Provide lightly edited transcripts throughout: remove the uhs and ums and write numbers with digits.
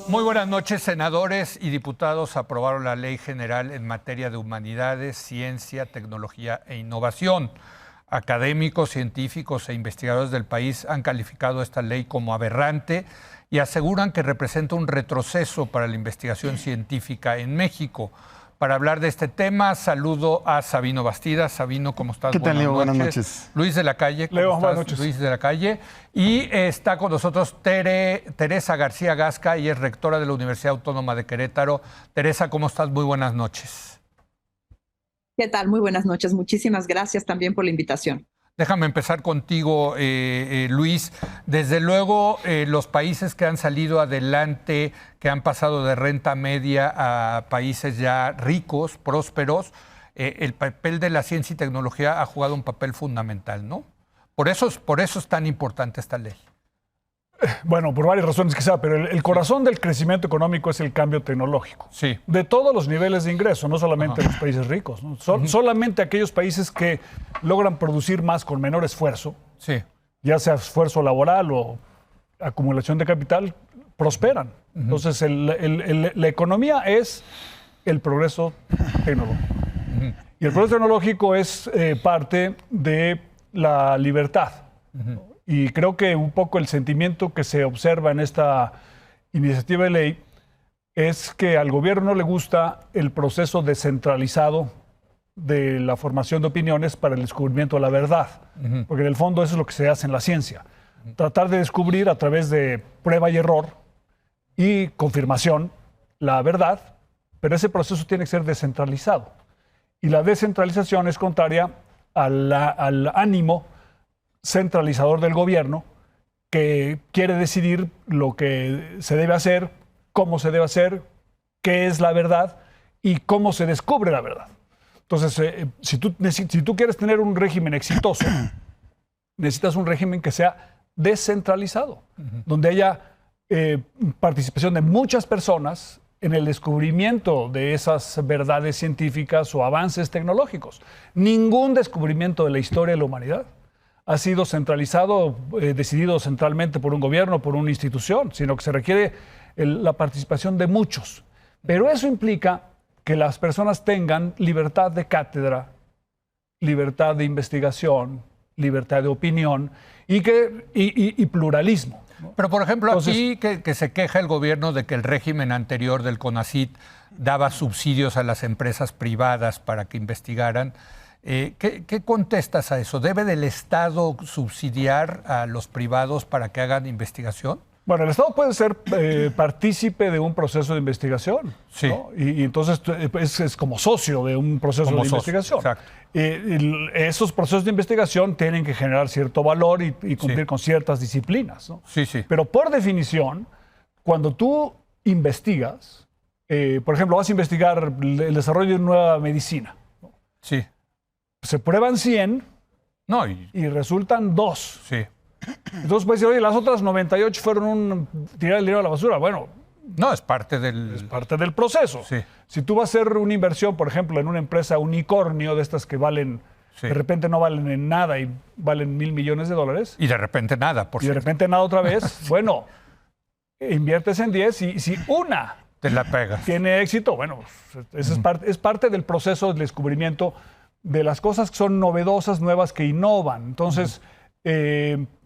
Muy buenas noches, senadores y diputados aprobaron la Ley General en materia de humanidades, ciencia, tecnología e innovación. Académicos, científicos e investigadores del país han calificado esta ley como aberrante y aseguran que representa un retroceso para la investigación científica en México. Para hablar de este tema, saludo a Sabino Bastida. Sabino, ¿cómo estás? ¿Qué tal, Leo? Buenas noches. Luis de la Calle, ¿cómo Leo, estás? buenas noches. Luis de la Calle. Y está con nosotros Teresa García Gasca, y es rectora de la Universidad Autónoma de Querétaro. Teresa, ¿cómo estás? Muy buenas noches. ¿Qué tal? Muy buenas noches. Muchísimas gracias también por la invitación. Déjame empezar contigo, Luis. Desde luego, los países que han salido adelante, que han pasado de renta media a países ya ricos, prósperos, el papel de la ciencia y tecnología ha jugado un papel fundamental, ¿no? Por eso es tan importante esta ley. Bueno, por varias razones quizá, pero el corazón del crecimiento económico es el cambio tecnológico. Sí. De todos los niveles de ingreso, no solamente los países ricos, ¿no? Solamente aquellos países que logran producir más con menor esfuerzo, Sí. ya sea esfuerzo laboral o acumulación de capital, prosperan. Entonces, la economía es el progreso tecnológico. Y el progreso tecnológico es parte de la libertad. Y creo que un poco el sentimiento que se observa en esta iniciativa de ley es que al gobierno no le gusta el proceso descentralizado de la formación de opiniones para el descubrimiento de la verdad. Porque en el fondo eso es lo que se hace en la ciencia. Tratar de descubrir a través de prueba y error y confirmación la verdad, pero ese proceso tiene que ser descentralizado. Y la descentralización es contraria al ánimo centralizador del gobierno, que quiere decidir lo que se debe hacer, cómo se debe hacer, qué es la verdad y cómo se descubre la verdad. Entonces, si tú quieres tener un régimen exitoso, necesitas un régimen que sea descentralizado, donde haya participación de muchas personas en el descubrimiento de esas verdades científicas o avances tecnológicos. Ningún descubrimiento de la historia de la humanidad ha sido centralizado, decidido centralmente por un gobierno, por una institución, sino que se requiere la participación de muchos. Pero eso implica que las personas tengan libertad de cátedra, libertad de investigación, libertad de opinión y pluralismo, ¿no? Pero, por ejemplo, Entonces, aquí que se queja el gobierno de que el régimen anterior del CONACYT daba subsidios a las empresas privadas para que investigaran. ¿Qué contestas a eso? ¿Debe del Estado subsidiar a los privados para que hagan investigación? Bueno, el Estado puede ser partícipe de un proceso de investigación, Sí. ¿no? Y entonces es como socio de un proceso Como de socio, investigación. exacto. Esos procesos de investigación tienen que generar cierto valor y cumplir con ciertas disciplinas, ¿no? Sí, sí. Pero por definición, cuando tú investigas, por ejemplo, vas a investigar el desarrollo de una nueva medicina, ¿no? Sí. Se prueban 100 No, y resultan 2. sí. Entonces puedes decir, oye, las otras 98 fueron tirar el dinero a la basura. Bueno, No, es parte del... es parte del proceso. Sí. Si tú vas a hacer una inversión, por ejemplo, en una empresa unicornio de estas que valen, Sí. de repente no valen en nada y valen $1,000 millones, Y de repente nada, por y de cierto. repente nada otra vez, bueno, inviertes en 10 y si una Te la pegas. tiene éxito, bueno, eso es parte del proceso del descubrimiento de las cosas que son novedosas, nuevas, que innovan. Entonces,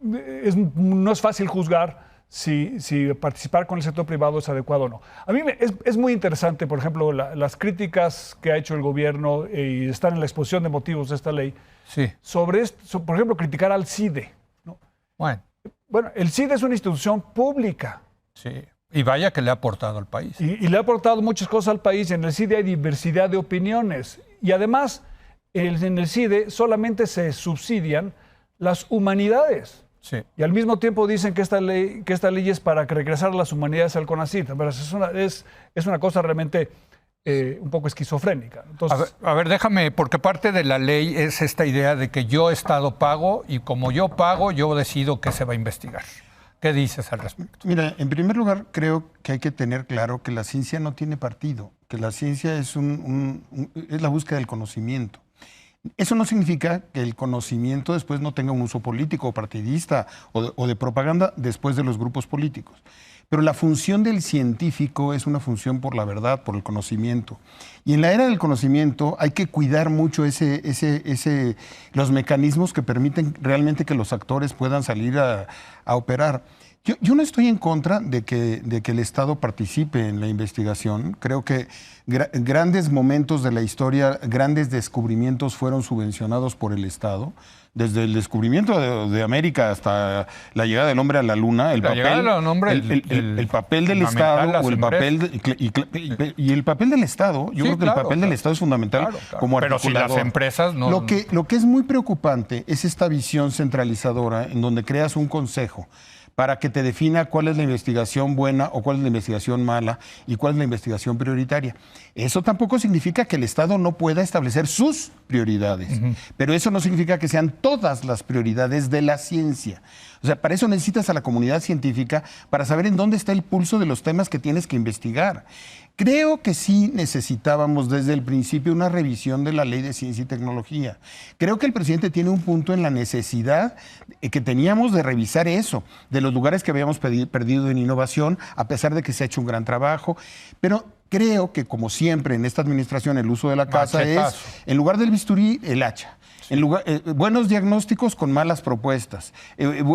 no es fácil juzgar si participar con el sector privado es adecuado o no. A mí es muy interesante, por ejemplo, las críticas que ha hecho el gobierno y están en la exposición de motivos de esta ley, Sí. sobre esto, por ejemplo, criticar al CIDE, ¿no? Bueno, Bueno, el CIDE es una institución pública sí. Y vaya que le ha aportado al país. y le ha aportado muchas cosas al país. En el CIDE hay diversidad de opiniones y además en el CIDE solamente se subsidian las humanidades. Sí. Y al mismo tiempo dicen que esta ley es para que regresar las humanidades al CONACYT. Pero es una cosa realmente un poco esquizofrénica. Entonces, A ver, déjame, porque parte de la ley es esta idea de que yo, Estado, pago y como yo pago, yo decido qué se va a investigar. ¿Qué dices al respecto? Mira, en primer lugar, creo que hay que tener claro que la ciencia no tiene partido, que la ciencia es la búsqueda del conocimiento. Eso no significa que el conocimiento después no tenga un uso político o partidista o de propaganda después de los grupos políticos. pero la función del científico es una función por la verdad, por el conocimiento. Y en la era del conocimiento hay que cuidar mucho los mecanismos que permiten realmente que los actores puedan salir a operar. Yo no estoy en contra de que el Estado participe en la investigación. Creo que grandes momentos de la historia, grandes descubrimientos fueron subvencionados por el Estado. Desde el descubrimiento de América hasta la llegada del hombre a la Luna, el papel del Estado o el papel y el papel del Estado, yo creo que el papel del Estado es fundamental como articulador. Pero si las empresas no... Lo que es muy preocupante es esta visión centralizadora en donde creas un consejo para que te defina cuál es la investigación buena o cuál es la investigación mala y cuál es la investigación prioritaria. Eso tampoco significa que el Estado no pueda establecer sus prioridades, pero eso no significa que sean todas las prioridades de la ciencia. O sea, para eso necesitas a la comunidad científica para saber en dónde está el pulso de los temas que tienes que investigar. Creo que sí necesitábamos desde el principio una revisión de la Ley de Ciencia y Tecnología. Creo que el presidente tiene un punto en la necesidad que teníamos de revisar eso, de los lugares que habíamos perdido en innovación, a pesar de que se ha hecho un gran trabajo. Pero creo que, como siempre en esta administración, el uso de la casa es, en lugar del bisturí, el hacha. Buenos diagnósticos con malas propuestas,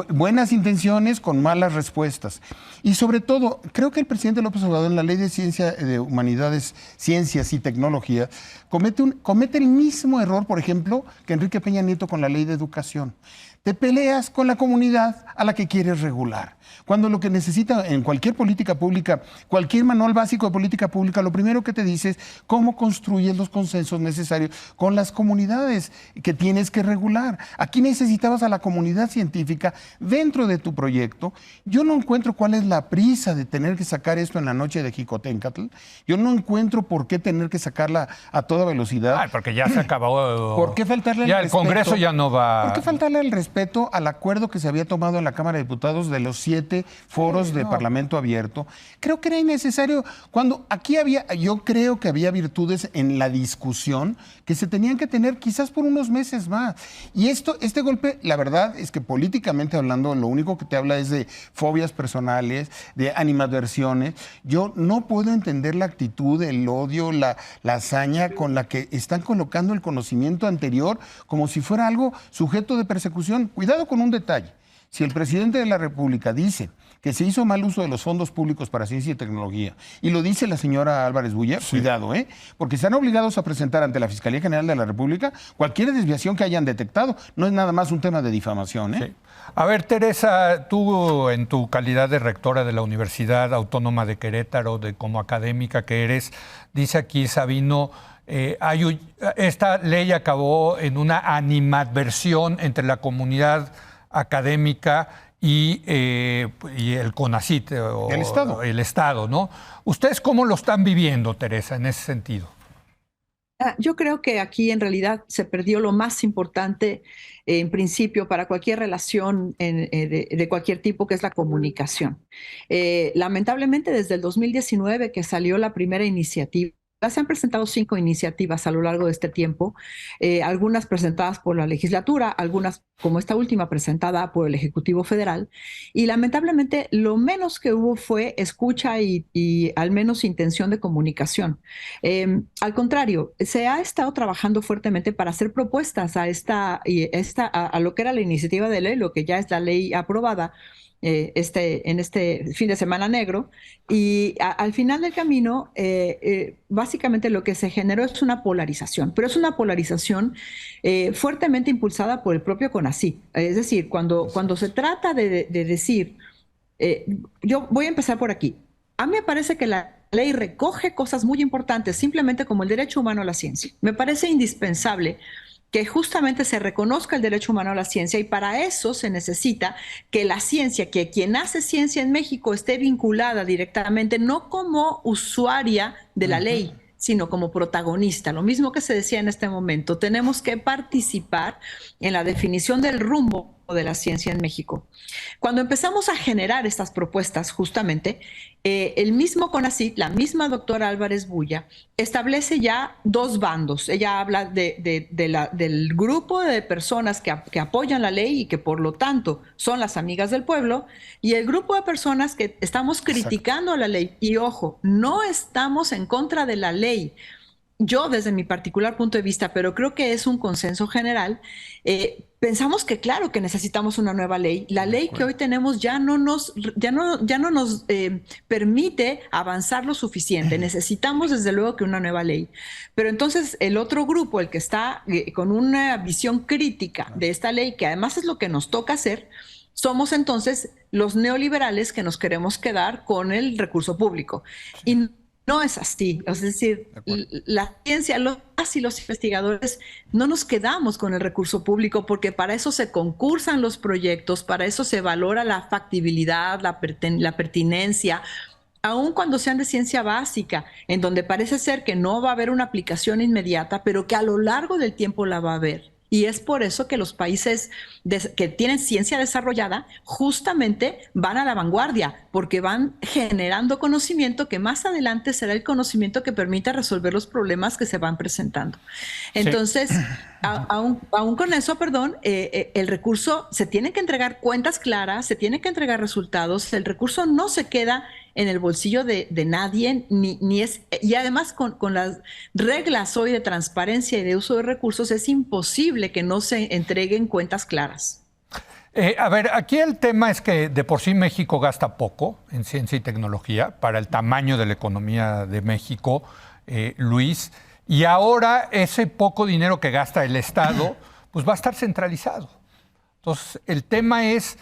buenas intenciones con malas respuestas. Y sobre todo, creo que el presidente López Obrador en la Ley de Ciencia, de Humanidades, Ciencias y Tecnología comete el mismo error, por ejemplo, que Enrique Peña Nieto con la Ley de Educación. Te peleas con la comunidad a la que quieres regular. Cuando lo que necesita en cualquier política pública, cualquier manual básico de política pública, lo primero que te dice es cómo construyes los consensos necesarios con las comunidades que tienes que regular. Aquí necesitabas a la comunidad científica dentro de tu proyecto. Yo no encuentro cuál es la prisa de tener que sacar esto en la noche de Jicoténcatl. Yo no encuentro por qué tener que sacarla a toda velocidad. Ay, porque ya se acabó. ¿Por qué faltarle al respeto? Ya el Congreso ya no va... ¿Por qué faltarle al respeto al acuerdo que se había tomado en la Cámara de Diputados de los 7 foros de Parlamento abierto? Creo que era innecesario. Cuando aquí yo creo que había virtudes en la discusión que se tenían que tener quizás por unos meses más. Y este golpe, la verdad es que políticamente hablando, lo único que te habla es de fobias personales, de animadversiones. Yo no puedo entender la actitud, el odio, la hazaña con la que están colocando el conocimiento anterior como si fuera algo sujeto de persecución. Cuidado con un detalle. Si el presidente de la República dice que se hizo mal uso de los fondos públicos para ciencia y tecnología, y lo dice la señora Álvarez Bulla, cuidado, porque están obligados a presentar ante la Fiscalía General de la República cualquier desviación que hayan detectado. No es nada más un tema de difamación. Sí. A ver, Teresa, tú en tu calidad de rectora de la Universidad Autónoma de Querétaro, como académica que eres, dice aquí Sabino, esta ley acabó en una animadversión entre la comunidad académica y el CONACYT, el Estado, ¿no? ¿Ustedes cómo lo están viviendo, Teresa, en ese sentido? Yo creo que aquí en realidad se perdió lo más importante en principio para cualquier relación de cualquier tipo, que es la comunicación. Lamentablemente desde el 2019 que salió la primera iniciativa, se han presentado 5 iniciativas a lo largo de este tiempo, algunas presentadas por la legislatura, algunas como esta última presentada por el Ejecutivo Federal, y lamentablemente lo menos que hubo fue escucha y al menos intención de comunicación. Al contrario, se ha estado trabajando fuertemente para hacer propuestas a lo que era la iniciativa de ley, lo que ya es la ley aprobada, en este fin de semana negro, y al final del camino básicamente lo que se generó es una polarización, pero es una polarización fuertemente impulsada por el propio CONACYT. Es decir, cuando se trata de decir, yo voy a empezar por aquí. A mí me parece que la ley recoge cosas muy importantes, simplemente como el derecho humano a la ciencia. Me parece indispensable que justamente se reconozca el derecho humano a la ciencia, y para eso se necesita que la ciencia, que quien hace ciencia en México esté vinculada directamente, no como usuaria de la ley, sino como protagonista. Lo mismo que se decía en este momento, tenemos que participar en la definición del rumbo de la ciencia en México. Cuando empezamos a generar estas propuestas, justamente, el mismo CONACYT, la misma doctora Álvarez Bulla, establece ya dos bandos. Ella habla del grupo de personas que apoyan la ley y que por lo tanto son las amigas del pueblo, y el grupo de personas que estamos criticando la ley. Y ojo, no estamos en contra de la ley. Yo, desde mi particular punto de vista, pero creo que es un consenso general, pensamos que claro que necesitamos una nueva ley. La ley que hoy tenemos ya no nos permite avanzar lo suficiente. Necesitamos desde luego que una nueva ley. Pero entonces el otro grupo, el que está con una visión crítica de esta ley, que además es lo que nos toca hacer, somos entonces los neoliberales que nos queremos quedar con el recurso público. Y no es así, es decir, la ciencia, los investigadores no nos quedamos con el recurso público porque para eso se concursan los proyectos, para eso se valora la factibilidad, la pertinencia, aun cuando sean de ciencia básica, en donde parece ser que no va a haber una aplicación inmediata, pero que a lo largo del tiempo la va a haber. Y es por eso que los países que tienen ciencia desarrollada justamente van a la vanguardia, porque van generando conocimiento que más adelante será el conocimiento que permita resolver los problemas que se van presentando. Entonces, sí. aún con eso, perdón, el recurso, se tiene que entregar cuentas claras, se tiene que entregar resultados, el recurso no se queda en el bolsillo de nadie, ni es, y además con las reglas hoy de transparencia y de uso de recursos es imposible que no se entreguen cuentas claras. A ver, aquí el tema es que de por sí México gasta poco en ciencia y tecnología para el tamaño de la economía de México, Luis, y ahora ese poco dinero que gasta el Estado pues va a estar centralizado. Entonces, el tema es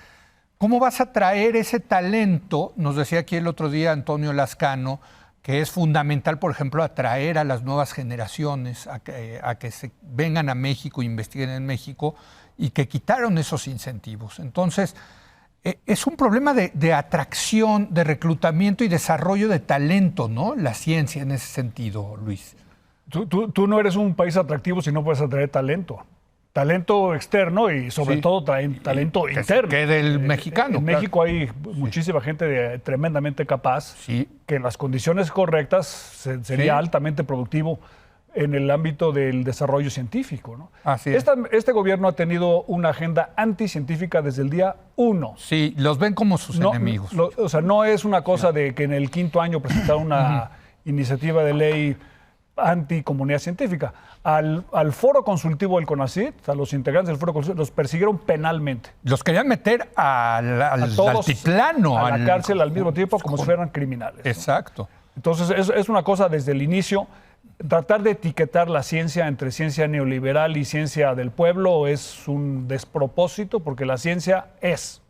¿cómo vas a traer ese talento? Nos decía aquí el otro día Antonio Lascano, que es fundamental, por ejemplo, atraer a las nuevas generaciones a que se vengan a México e investiguen en México, y que quitaron esos incentivos. Entonces, es un problema de atracción, de reclutamiento y desarrollo de talento, ¿no? La ciencia en ese sentido, Luis. Tú no eres un país atractivo si no puedes atraer talento. Talento externo y sobre todo talento interno. Que del mexicano. En México hay muchísima gente tremendamente capaz, que en las condiciones correctas sería altamente productivo en el ámbito del desarrollo científico, ¿no? Así es. Este gobierno ha tenido una agenda anticientífica desde el día 1. Sí, los ven como sus enemigos. O sea, no es una cosa de que en el 5º año presentaron una iniciativa de ley anticomunidad científica. Al foro consultivo del CONACYT, a los integrantes del foro consultivo, los persiguieron penalmente. Los querían meter al altiplano. A la cárcel al mismo tiempo como si fueran criminales. Exacto. ¿No? Entonces es una cosa desde el inicio. Tratar de etiquetar la ciencia entre ciencia neoliberal y ciencia del pueblo es un despropósito porque la ciencia es.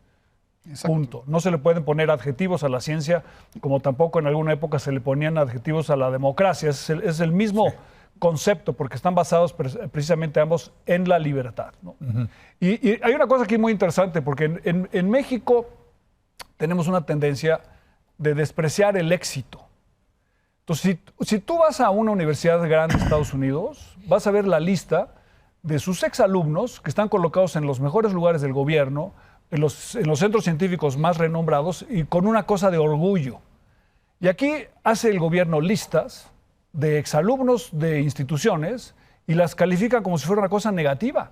Exacto. Punto. No se le pueden poner adjetivos a la ciencia, como tampoco en alguna época se le ponían adjetivos a la democracia. Es el mismo concepto, porque están basados precisamente ambos en la libertad, ¿no? Y hay una cosa aquí muy interesante, porque en México tenemos una tendencia de despreciar el éxito. Entonces, si tú vas a una universidad grande de Estados Unidos, vas a ver la lista de sus exalumnos que están colocados en los mejores lugares del gobierno, en los centros científicos más renombrados y con una cosa de orgullo. Y aquí hace el gobierno listas de exalumnos de instituciones y las califica como si fuera una cosa negativa.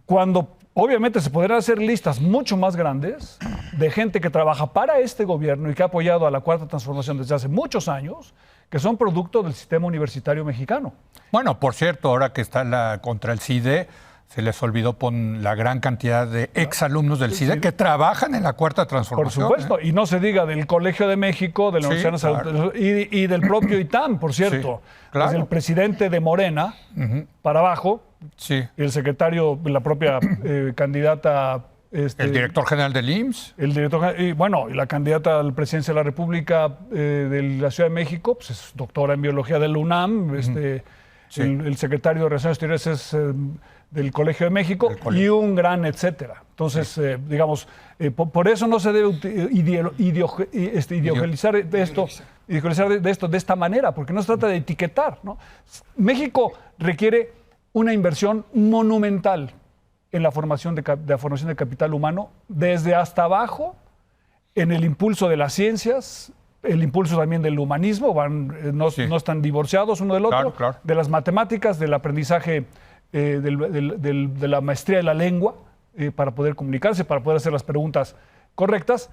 Cuando obviamente se podrían hacer listas mucho más grandes de gente que trabaja para este gobierno y que ha apoyado a la Cuarta Transformación desde hace muchos años, que son producto del sistema universitario mexicano. Bueno, por cierto, ahora que está contra el CIDE, se les olvidó poner la gran cantidad de exalumnos del CIDE que trabajan en la Cuarta Transformación. Por supuesto, y no se diga del Colegio de México, de la Universidad y del propio ITAM, por cierto. Claro. Desde el presidente de Morena para abajo, y el secretario, la propia candidata... el director general del IMSS. El director, y la candidata a la presidencia de la República de la Ciudad de México, pues es doctora en biología del UNAM, el secretario de Relaciones Exteriores es del Colegio de México y un gran etcétera. Entonces, digamos, por eso no se debe ideologizar de esto de esta manera, porque no se trata de etiquetar, ¿no? México requiere una inversión monumental en la formación de capital humano, desde hasta abajo, en el impulso de las ciencias, el impulso también del humanismo, no están divorciados uno del otro, Claro. de las matemáticas, del aprendizaje, de la maestría de la lengua, para poder comunicarse, para poder hacer las preguntas correctas,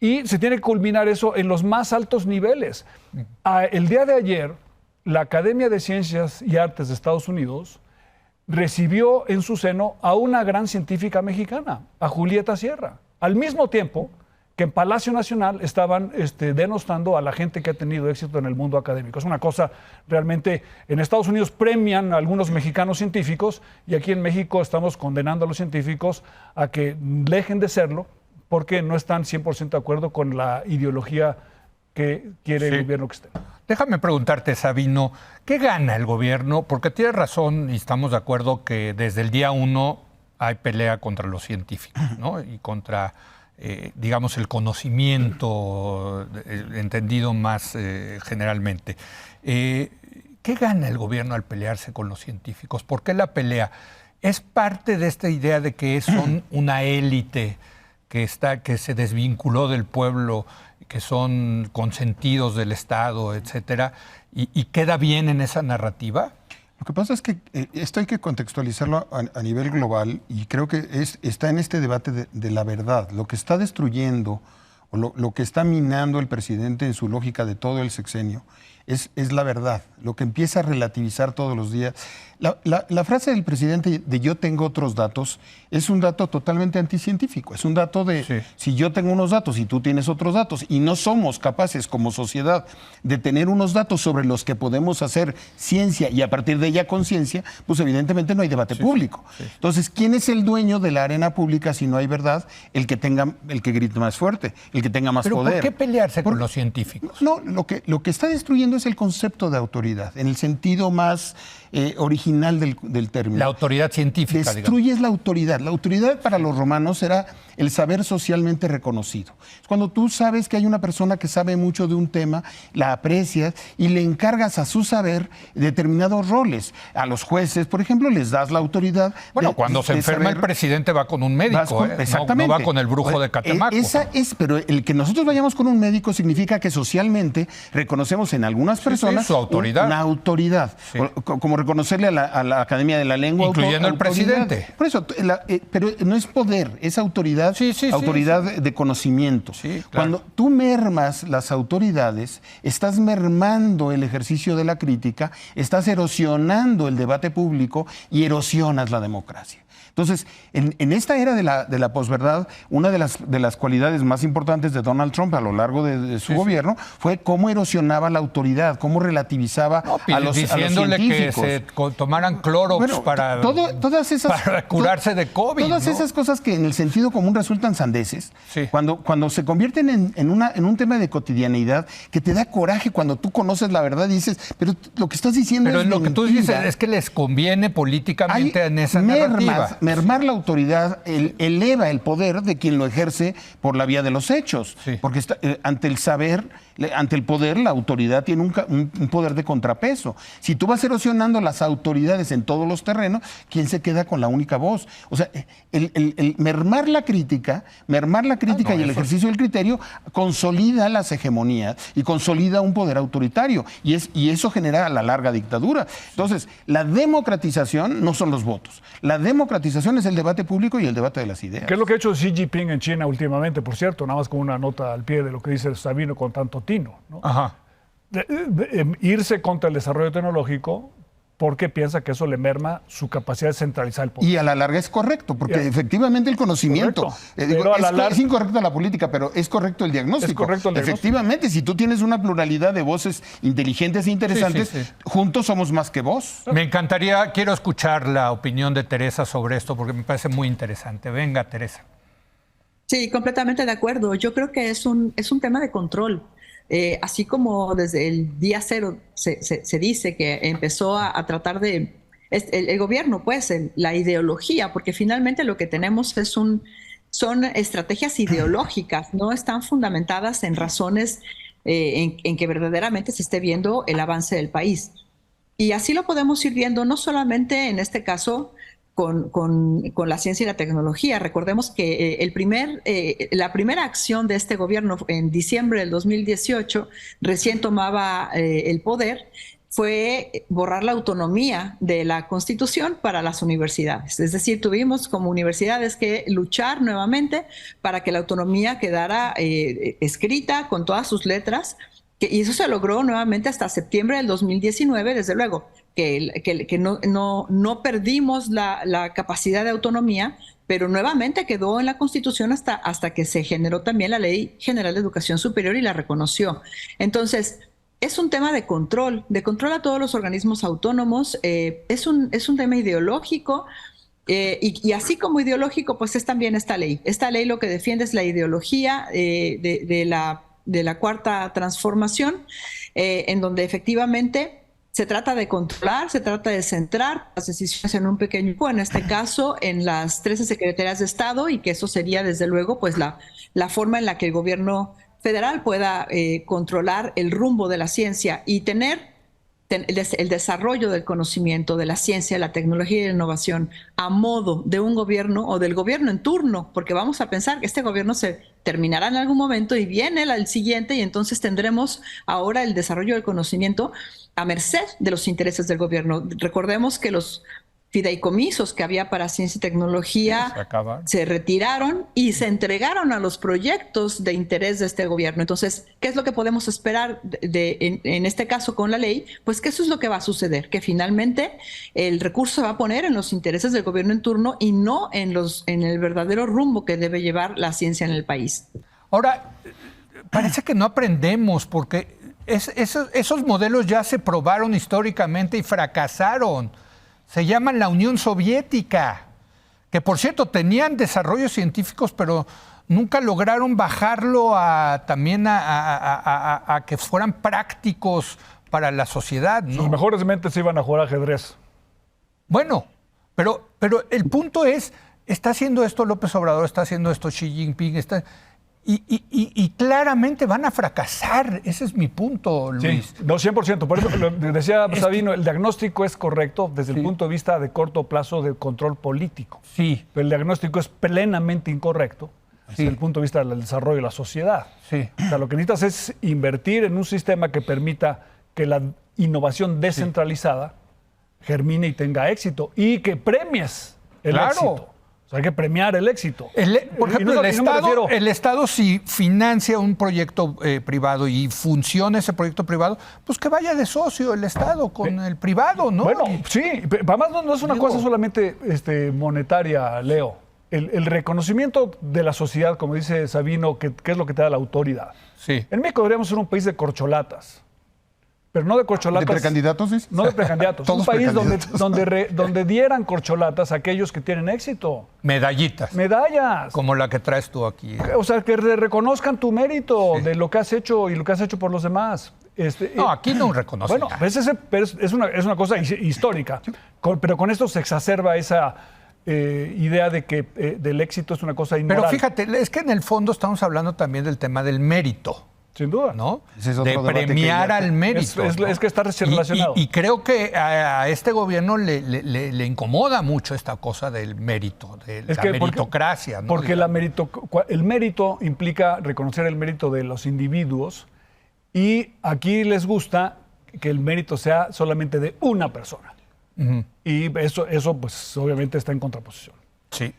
y se tiene que culminar eso en los más altos niveles. El día de ayer, la Academia de Ciencias y Artes de Estados Unidos recibió en su seno a una gran científica mexicana, a Julieta Sierra, al mismo tiempo que en Palacio Nacional estaban denostando a la gente que ha tenido éxito en el mundo académico. Es una cosa realmente, en Estados Unidos premian a algunos mexicanos científicos y aquí en México estamos condenando a los científicos a que dejen de serlo porque no están 100% de acuerdo con la ideología que quiere el gobierno que esté. Déjame preguntarte, Sabino, ¿qué gana el gobierno? Porque tienes razón y estamos de acuerdo que desde el día 1 hay pelea contra los científicos, ¿no? Y contra, digamos, el conocimiento entendido más generalmente. ¿Qué gana el gobierno al pelearse con los científicos? ¿Por qué la pelea? ¿Es parte de esta idea de que son una élite que se desvinculó del pueblo, que son consentidos del Estado, etcétera, y queda bien en esa narrativa? Lo que pasa es que esto hay que contextualizarlo a nivel global y creo que está en este debate de la verdad. Lo que está destruyendo o lo que está minando el presidente en su lógica de todo el sexenio es la verdad, lo que empieza a relativizar todos los días. La frase del presidente de yo tengo otros datos es un dato totalmente anticientífico, es un dato de si yo tengo unos datos y tú tienes otros datos y no somos capaces como sociedad de tener unos datos sobre los que podemos hacer ciencia y a partir de ella conciencia, pues evidentemente no hay debate público. Entonces, ¿quién es el dueño de la arena pública si no hay verdad? El que grite más fuerte, el que tenga más poder. ¿Por qué pelearse con los científicos? No, lo que está destruyendo es el concepto de autoridad, en el sentido más original del término. La autoridad científica, Destruyes la autoridad. La autoridad para los romanos era el saber socialmente reconocido. Es cuando tú sabes que hay una persona que sabe mucho de un tema, la aprecias y le encargas a su saber determinados roles. A los jueces, por ejemplo, les das la autoridad. Bueno, cuando se enferma el presidente va con un médico, exactamente. No va con el brujo de Catemaco. Pero el que nosotros vayamos con un médico significa que socialmente reconocemos en algunas personas su autoridad. Una autoridad. Como reconocerle a la Academia de la Lengua. Incluyendo al presidente. Por eso, pero no es poder, es autoridad, autoridad de conocimiento. Sí, claro. Cuando tú mermas las autoridades, estás mermando el ejercicio de la crítica, estás erosionando el debate público y erosionas la democracia. Entonces, en esta era de la posverdad, una de las cualidades más importantes de Donald Trump a lo largo de su gobierno fue cómo erosionaba la autoridad, cómo relativizaba a los diciéndole científicos. Que se tomaran Clorox para curarse de COVID. Todas esas cosas que en el sentido común resultan sandeces, cuando se convierten en un tema de cotidianeidad que te da coraje cuando tú conoces la verdad y dices, pero lo que estás diciendo es lo mentira. que tú dices es que les conviene políticamente en esa narrativa. Mermar la autoridad eleva el poder de quien lo ejerce por la vía de los hechos. Porque ante el saber, ante el poder, la autoridad tiene un poder de contrapeso. Si tú vas erosionando las autoridades en todos los terrenos, ¿quién se queda con la única voz? O sea, el mermar la crítica y el ejercicio del criterio consolida las hegemonías y consolida un poder autoritario. Y eso genera a la larga dictadura. Entonces, la democratización no son los votos. La democratización es el debate público y el debate de las ideas. ¿Qué es lo que ha hecho Xi Jinping en China últimamente, por cierto? Nada más como una nota al pie de lo que dice Sabino con tanto tino, ¿no? Ajá. Irse contra el desarrollo tecnológico porque piensa que eso le merma su capacidad de centralizar el poder. Y a la larga es correcto, porque efectivamente el conocimiento... es incorrecta la política, pero es correcto el diagnóstico. Es correcto el diagnóstico. Efectivamente, si tú tienes una pluralidad de voces inteligentes e interesantes, juntos somos más que vos. Me encantaría, quiero escuchar la opinión de Teresa sobre esto, porque me parece muy interesante. Venga, Teresa. Sí, completamente de acuerdo. Yo creo que es un tema de control. Así como desde el día cero se dice que empezó a tratar de el gobierno, pues la ideología, porque finalmente lo que tenemos son estrategias ideológicas, no están fundamentadas en razones en que verdaderamente se esté viendo el avance del país. Y así lo podemos ir viendo no solamente en este caso con la ciencia y la tecnología. Recordemos que la primera acción de este gobierno en diciembre del 2018, recién tomaba el poder, fue borrar la autonomía de la Constitución para las universidades. Es decir, tuvimos como universidades que luchar nuevamente para que la autonomía quedara escrita con todas sus letras, y eso se logró nuevamente hasta septiembre del 2019, desde luego, que no perdimos la capacidad de autonomía, pero nuevamente quedó en la Constitución hasta que se generó también la Ley General de Educación Superior y la reconoció. Entonces, es un tema de control a todos los organismos autónomos, es un tema ideológico, y así como ideológico, pues es también esta ley. Esta ley lo que defiende es la ideología de la Cuarta Transformación, en donde efectivamente se trata de controlar, se trata de centrar las decisiones en un pequeño grupo, en este caso en las 13 secretarías de Estado, y que eso sería desde luego pues la forma en la que el gobierno federal pueda controlar el rumbo de la ciencia y tener el desarrollo del conocimiento, de la ciencia, la tecnología y la innovación a modo de un gobierno o del gobierno en turno, porque vamos a pensar que este gobierno se terminará en algún momento y viene el siguiente, y entonces tendremos ahora el desarrollo del conocimiento a merced de los intereses del gobierno. Recordemos que los fideicomisos que había para ciencia y tecnología se retiraron y se entregaron a los proyectos de interés de este gobierno. Entonces, ¿qué es lo que podemos esperar en este caso con la ley? Pues que eso es lo que va a suceder, que finalmente el recurso se va a poner en los intereses del gobierno en turno y no en el verdadero rumbo que debe llevar la ciencia en el país. Ahora, parece que no aprendemos, porque esos modelos ya se probaron históricamente y fracasaron. Se llaman la Unión Soviética, que por cierto tenían desarrollos científicos, pero nunca lograron bajarlo también a que fueran prácticos para la sociedad, ¿no? Sus mejores mentes iban a jugar ajedrez. Bueno, pero el punto es, está haciendo esto López Obrador, está haciendo esto Xi Jinping, y claramente van a fracasar. Ese es mi punto, Luis. Sí, no, 100%. Por eso lo decía Sabino, el diagnóstico es correcto desde el punto de vista de corto plazo de control político. Sí. Pero el diagnóstico es plenamente incorrecto desde el punto de vista del desarrollo de la sociedad. Sí. O sea, lo que necesitas es invertir en un sistema que permita que la innovación descentralizada germine y tenga éxito, y que premies el éxito. Hay que premiar el éxito. Por ejemplo, el Estado, si financia un proyecto privado y funciona ese proyecto privado, pues que vaya de socio el Estado con el privado, ¿no? Bueno, sí, además no es una cosa solamente monetaria, Leo. El reconocimiento de la sociedad, como dice Sabino, que es lo que te da la autoridad. Sí. En México deberíamos ser un país de corcholatas. Pero no de corcholatas. ¿De precandidatos? ¿Sí? No de precandidatos. Un país donde dieran corcholatas a aquellos que tienen éxito. Medallitas. Medallas. Como la que traes tú aquí. O sea, que reconozcan tu mérito de lo que has hecho y lo que has hecho por los demás. No, aquí no reconocen. Bueno, es una cosa histórica. Pero con esto se exacerba esa idea de que del éxito es una cosa inmoral. Pero fíjate, es que en el fondo estamos hablando también del tema del mérito. Sin duda. ¿No? De premiar al mérito. Es que está relacionado. Y creo que a este gobierno le incomoda mucho esta cosa del mérito, de la meritocracia. Porque el mérito implica reconocer el mérito de los individuos, y aquí les gusta que el mérito sea solamente de una persona. Uh-huh. Y eso pues obviamente está en contraposición. Sí.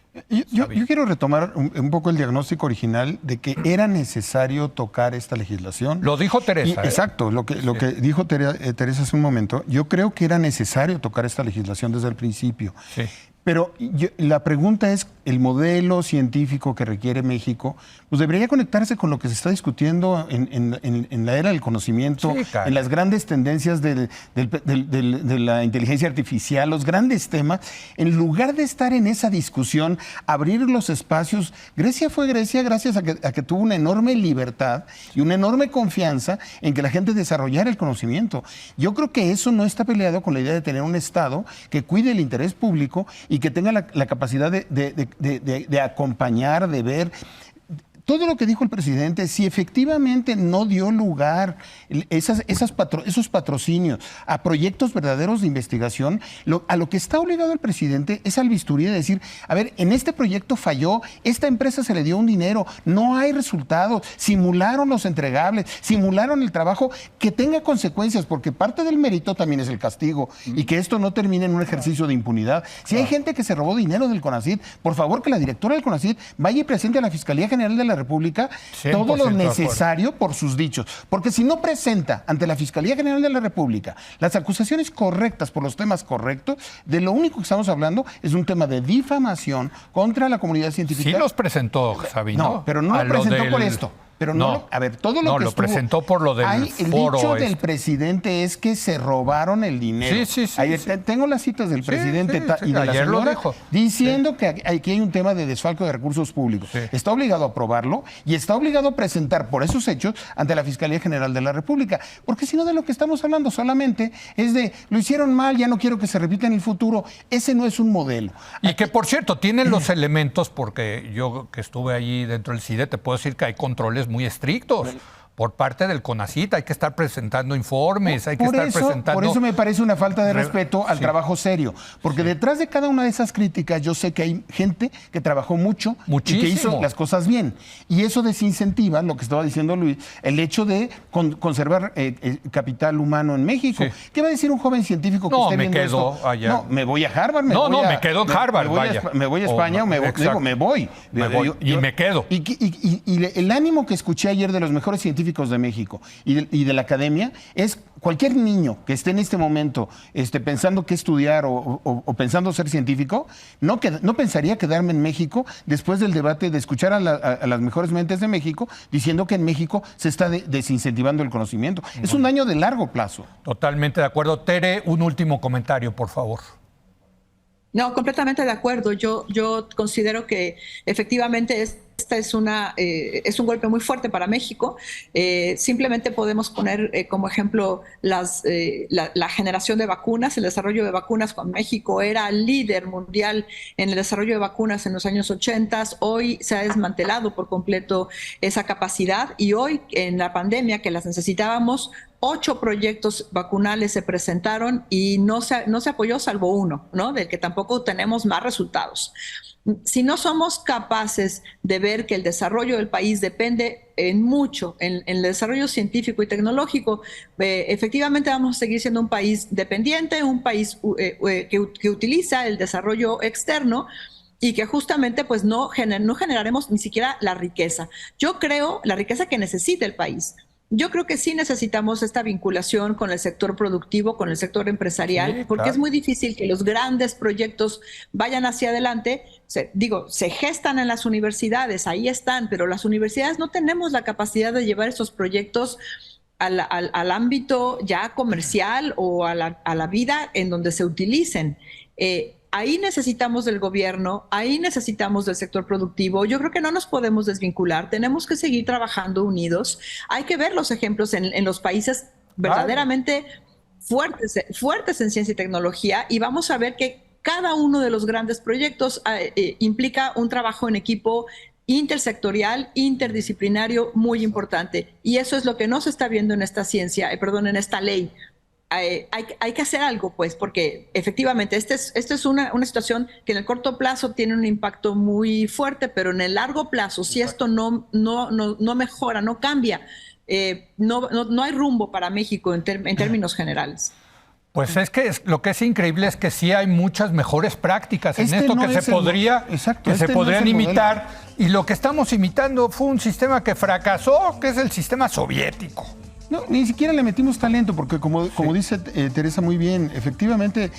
Yo quiero retomar un poco el diagnóstico original de que era necesario tocar esta legislación. Lo dijo Teresa. Exacto, lo que dijo Teresa hace un momento. Yo creo que era necesario tocar esta legislación desde el principio. Sí. Pero la pregunta es, el modelo científico que requiere México, pues debería conectarse con lo que se está discutiendo en la era del conocimiento, en las grandes tendencias de la inteligencia artificial, los grandes temas. En lugar de estar en esa discusión, abrir los espacios. Grecia fue Grecia gracias a que tuvo una enorme libertad y una enorme confianza en que la gente desarrollara el conocimiento. Yo creo que eso no está peleado con la idea de tener un Estado que cuide el interés público y que tenga la capacidad de acompañar, de ver. todo lo que dijo el presidente, si efectivamente no dio lugar esos patrocinios a proyectos verdaderos de investigación, a lo que está obligado el presidente es al bisturí de decir, a ver, en este proyecto falló, esta empresa se le dio un dinero, no hay resultados, simularon los entregables, simularon el trabajo, que tenga consecuencias, porque parte del mérito también es el castigo, y que esto no termine en un ejercicio de impunidad. Si hay gente que se robó dinero del CONACYT, por favor que la directora del CONACYT vaya y presente a la Fiscalía General de la República todo lo necesario por sus dichos, porque si no presenta ante la Fiscalía General de la República las acusaciones correctas por los temas correctos, de lo único que estamos hablando es un tema de difamación contra la comunidad científica. Sí los presentó, Sabino. No, pero no lo presentó por esto. Pero no, a ver, todo lo que lo presentó por lo del el foro. dicho del presidente es que se robaron el dinero. Sí. Ayer, tengo las citas del presidente y de la señora diciendo que aquí hay un tema de desfalco de recursos públicos. Sí. Está obligado a aprobarlo y está obligado a presentar por esos hechos ante la Fiscalía General de la República. Porque si no, de lo que estamos hablando solamente es de lo hicieron mal, ya no quiero que se repita en el futuro. Ese no es un modelo. Y que, por cierto, tienen los elementos, porque yo que estuve allí dentro del CIDE, te puedo decir que hay controles muy estrictos por parte del CONACYT. Hay que estar presentando informes, hay que estar presentando... Por eso me parece una falta de respeto al trabajo serio, porque detrás de cada una de esas críticas yo sé que hay gente que trabajó mucho y que hizo las cosas bien. Y eso desincentiva, lo que estaba diciendo Luis, el hecho de conservar el capital humano en México. Sí. ¿Qué va a decir un joven científico que esté viendo esto? No, me quedo allá. No, me voy a Harvard, me quedo en Harvard, me voy a España o me voy. Me quedo. Y el ánimo que escuché ayer de los mejores científicos de México y de la academia es cualquier niño que esté en este momento pensando qué estudiar o pensando ser científico, no pensaría quedarme en México después del debate de escuchar a las mejores mentes de México diciendo que en México se está desincentivando el conocimiento. Es un daño de largo plazo. Totalmente de acuerdo. Tere, un último comentario, por favor. No, completamente de acuerdo. Yo considero que efectivamente esta es un golpe muy fuerte para México. Simplemente podemos poner como ejemplo la generación de vacunas, el desarrollo de vacunas. Cuando México era líder mundial en el desarrollo de vacunas en los años 80, hoy se ha desmantelado por completo esa capacidad, y hoy en la pandemia, que las necesitábamos, 8 proyectos vacunales se presentaron y no se apoyó salvo uno, ¿no? Del que tampoco tenemos más resultados. Si no somos capaces de ver que el desarrollo del país depende mucho en el desarrollo científico y tecnológico, efectivamente vamos a seguir siendo un país dependiente, un país que utiliza el desarrollo externo, y que justamente pues no generaremos ni siquiera la riqueza. Yo creo la riqueza que necesita el país. Yo creo que sí necesitamos esta vinculación con el sector productivo, con el sector empresarial, porque es muy difícil que los grandes proyectos vayan hacia adelante. Se gestan en las universidades, ahí están, pero las universidades no tenemos la capacidad de llevar esos proyectos al ámbito ya comercial o a la vida en donde se utilicen. Ahí necesitamos del gobierno, ahí necesitamos del sector productivo. Yo creo que no nos podemos desvincular, tenemos que seguir trabajando unidos. Hay que ver los ejemplos en los países verdaderamente fuertes en ciencia y tecnología, y vamos a ver que cada uno de los grandes proyectos implica un trabajo en equipo intersectorial, interdisciplinario muy importante. Y eso es lo que no se está viendo en esta en esta ley. Hay que hacer algo, pues, porque efectivamente esta es una situación que en el corto plazo tiene un impacto muy fuerte, pero en el largo plazo, si esto no mejora, no cambia, no hay rumbo para México en términos generales. Pues es que lo que es increíble es que sí hay muchas mejores prácticas en esto que se podrían imitar, y lo que estamos imitando fue un sistema que fracasó, que es el sistema soviético. No, ni siquiera le metimos talento, porque como dice Teresa muy bien, efectivamente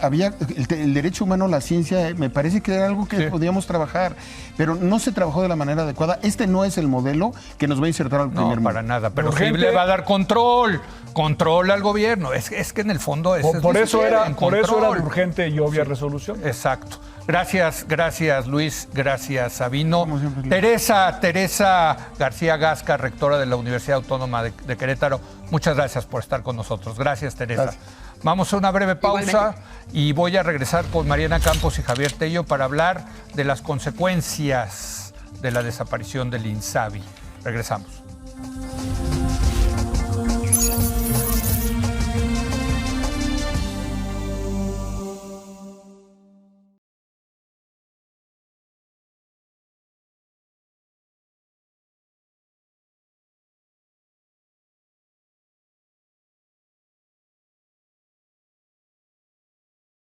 había el derecho humano a la ciencia, me parece que era algo que podíamos trabajar, pero no se trabajó de la manera adecuada. Este no es el modelo que nos va a insertar al primer mundo. No, para nada, pero sí le va a dar control al gobierno. Es que en el fondo por eso era urgente y obvia resolución. Exacto. Gracias Luis, gracias Sabino. Teresa García Gasca, rectora de la Universidad Autónoma de Querétaro, muchas gracias por estar con nosotros. Gracias, Teresa. Gracias. Vamos a una breve pausa y voy a regresar con Mariana Campos y Javier Tello para hablar de las consecuencias de la desaparición del INSABI. Regresamos.